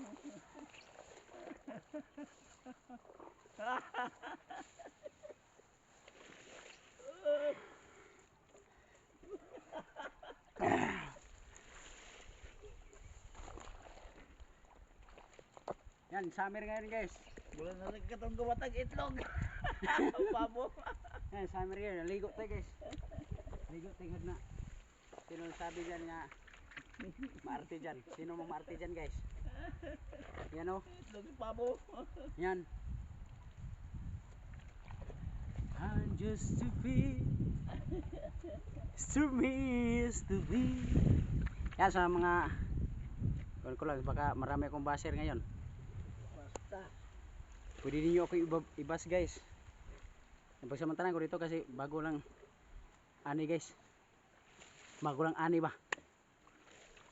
Yan, summer ngayon guys. Bulan na nagkatong gumatag itlog. Pabo. Yan, summer ngayon. Ligo tayo guys. Ligo tayo na. Sino sabi dyan nga maarte dyan? Sino mo maarte dyan guys? Yan o. Itlog pabo. Yan. I'm just to be, to me is to be. Yan sa mga kuwan ko lang, baka marami akong baser ngayon. Basta. Pwede ninyo ako ibas guys. Pagsamantalan ko dito kasi bago lang ani guys. Bago lang ani ba.